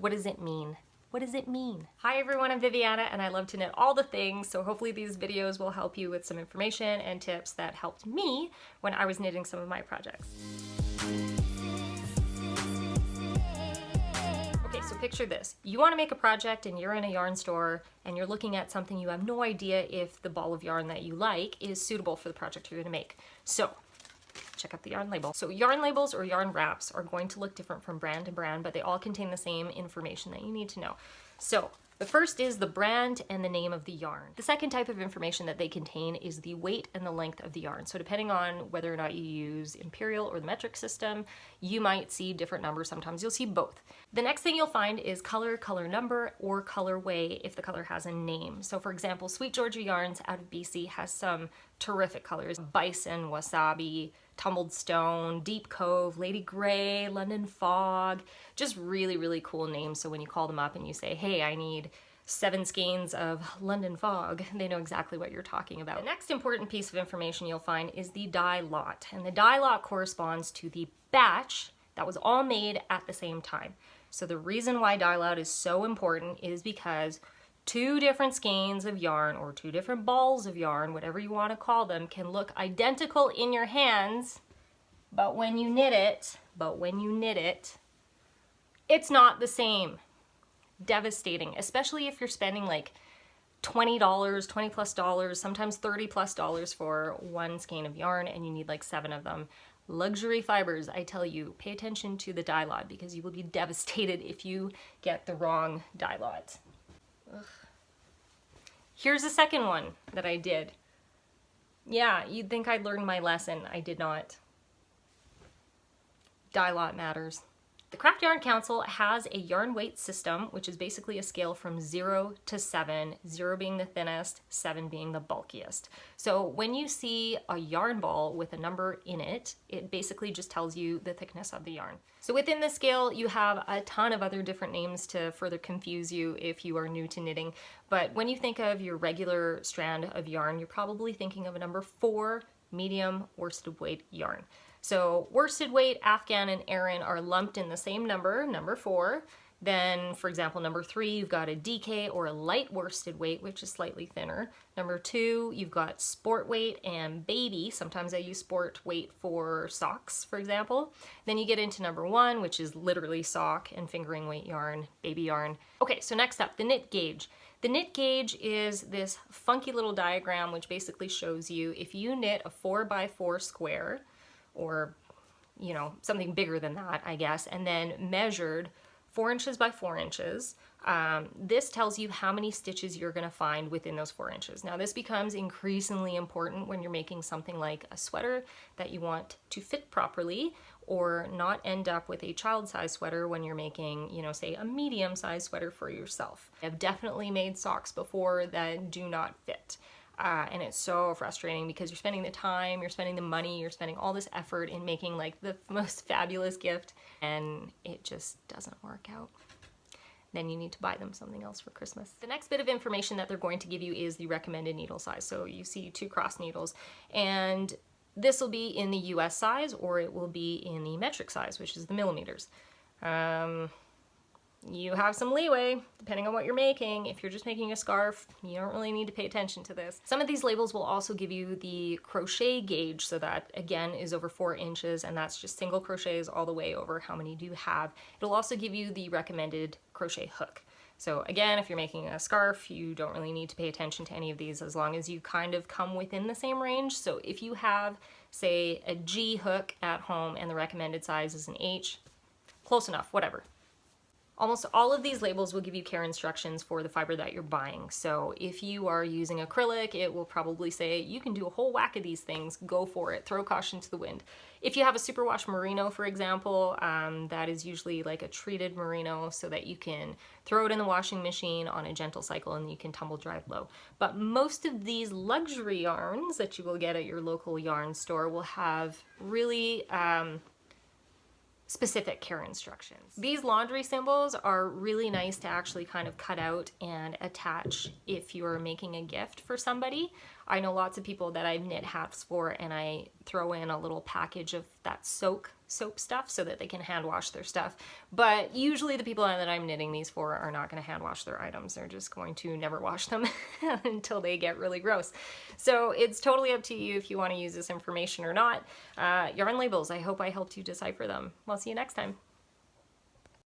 What does it mean? What does it mean? Hi everyone, I'm Viviana and I love to knit all the things, so hopefully these videos will help you with some information and tips that helped me when I was knitting some of my projects. Okay, so picture this. You want to make a project and you're in a yarn store and you're looking at something. You have no idea if the ball of yarn that you like is suitable for the project you're going to make. So check out the yarn label. So yarn labels or yarn wraps are going to look different from brand to brand, but they all contain the same information that you need to know. So the first is the brand and the name of the yarn. The second type of information that they contain is the weight and the length of the yarn. So depending on whether or not you use imperial or the metric system, you might see different numbers. Sometimes you'll see both. The next thing you'll find is color, color number, or colorway if the color has a name. So for example, Sweet Georgia Yarns out of BC has some terrific colors. Bison, Wasabi, Tumbled Stone, Deep Cove, Lady Grey, London Fog, just really, really cool names. So when you call them up and you say, hey, I need 7 skeins of London Fog, they know exactly what you're talking about. The next important piece of information you'll find is the die lot. And the die lot corresponds to the batch that was all made at the same time. So the reason why die lot is so important is because 2 different skeins of yarn or 2 different balls of yarn, whatever you want to call them, can look identical in your hands, but when you knit it, it's not the same. Devastating, especially if you're spending like $20, $20+, sometimes $30+ for 1 skein of yarn and you need like 7 of them. Luxury fibers, I tell you, pay attention to the die lot because you will be devastated if you get the wrong die lot. Ugh. Here's a second one that I did. Yeah, you'd think I'd learned my lesson. I did not. Die lot matters. The Craft Yarn Council has a yarn weight system, which is basically a scale from 0 to 7, 0 being the thinnest, 7 being the bulkiest. So when you see a yarn ball with a number in it, it basically just tells you the thickness of the yarn. So within the scale, you have a ton of other different names to further confuse you if you are new to knitting. But when you think of your regular strand of yarn, you're probably thinking of a number 4 medium worsted weight yarn. So worsted weight, Afghan, and Aran are lumped in the same number, number 4. Then, for example, number 3, you've got a DK or a light worsted weight, which is slightly thinner. Number 2, you've got sport weight and baby. Sometimes I use sport weight for socks, for example. Then you get into number 1, which is literally sock and fingering weight yarn, baby yarn. Okay, so next up, the knit gauge. The knit gauge is this funky little diagram which basically shows you if you knit a 4x4 square, or, you know, something bigger than that, I guess, and then measured 4 inches by 4 inches. This tells you how many stitches you're going to find within those 4 inches. Now this becomes increasingly important when you're making something like a sweater that you want to fit properly or not end up with a child-size sweater when you're making, you know, say a medium-sized sweater for yourself. I've definitely made socks before that do not fit. And it's so frustrating because you're spending the time, you're spending the money, you're spending all this effort in making like the most fabulous gift and it just doesn't work out. Then you need to buy them something else for Christmas. The next bit of information that they're going to give you is the recommended needle size. So you see 2 cross needles and this will be in the US size or it will be in the metric size, which is the millimeters. You have some leeway depending on what you're making. If you're just making a scarf, you don't really need to pay attention to this. Some of these labels will also give you the crochet gauge, so that again is over 4 inches and that's just single crochets all the way over how many do you have. It'll also give you the recommended crochet hook. So again, if you're making a scarf, you don't really need to pay attention to any of these as long as you kind of come within the same range. So if you have, say, a G hook at home and the recommended size is an H, close enough, whatever. Almost all of these labels will give you care instructions for the fiber that you're buying. So if you are using acrylic, it will probably say you can do a whole whack of these things, go for it, throw caution to the wind. If you have a superwash merino, for example, that is usually like a treated merino so that you can throw it in the washing machine on a gentle cycle and you can tumble dry it low. But most of these luxury yarns that you will get at your local yarn store will have really specific care instructions. These laundry symbols are really nice to actually kind of cut out and attach if you're making a gift for somebody. I know lots of people that I've knit hats for, and I throw in a little package of that soap stuff so that they can hand wash their stuff. But usually the people that I'm knitting these for are not going to hand wash their items. They're just going to never wash them until they get really gross. So it's totally up to you if you want to use this information or not. Yarn labels, I hope I helped you decipher them. I'll see you next time.